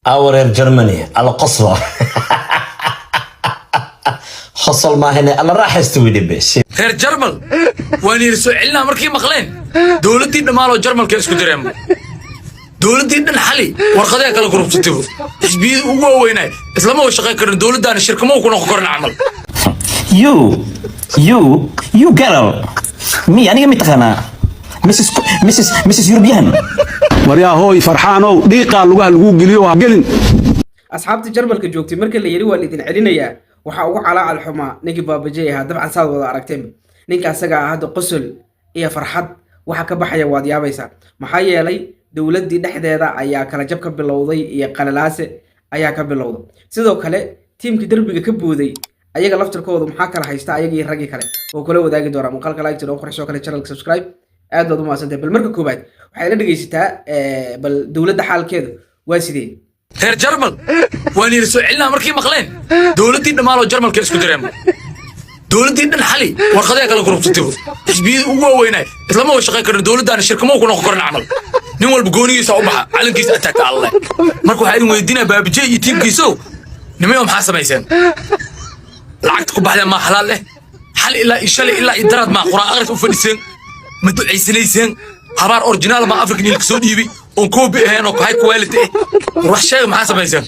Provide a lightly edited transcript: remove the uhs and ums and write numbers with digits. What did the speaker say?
اور جرماني على قصوى حصل ما هنا انا راح استوي دبس غير جرمل وين يرسو علنا مركي مقلين دولتي دمالو جرمل كيسكو دريم دولتي دن حلي ورقدها كلا كروب ستيبو حزبي هو ويناي اسلام هو شقي كرن دولتان الشركه مو كنا كورنا عمل you girl مي أنا متخنا مسس يوروبيان وريا هوي فرحانو ديقا لوغا لوغو غليو غلين asxaabta jarmalka joogtay markii la yiri waa idin celinaya waxa ugu calaacal xumaa ninkii baabajay ahaa dabcan saad wada aragteen ninka asaga ah hadda qosol iyo farxad waxa ka baxaya waad yaabaysaa maxaa yeelay dawladii dhexdeeda ayaa kala jab ka bilowday iyo qalalaase ayaa ka bilowday sidoo kale tiimkii darbiga ka booday ayaga laftirkoodu maxaa kala haysta ayaga iyo ragii kale oo kala wadaagi doona muuqaalka like jiro qorxo kale channelka subscribe aad baad u maasantay bal marka koobaad waxay la dhageysataa bal dawladda xaalkeedu waa sidee غير جرمل وين يرسو علنا مركي مقلين دولتي دمالو جرمل كيسكو دريم دولتي دن حلي ورقدها كلا كروب ستيبو حزبي هو ويناي اسلام هو شقي كرن دولتان الشركه مو كنا كورنا عمل nin walba goonigiisa u baxa calankiisa attack Allah marka waxa idin weydiinaa baabijay iyo tiimkiiso nimayo maxaa sameeyeen lacagta ku baxday ma xalaal leh hal ilaa ishal ilaa idraad ma quraan aqris u fadhiiseen ma ducaysanaysan habar original ma african ilka soo dhiibay oo koobi ahayn oo high quality wax shay maxaa sameeyeen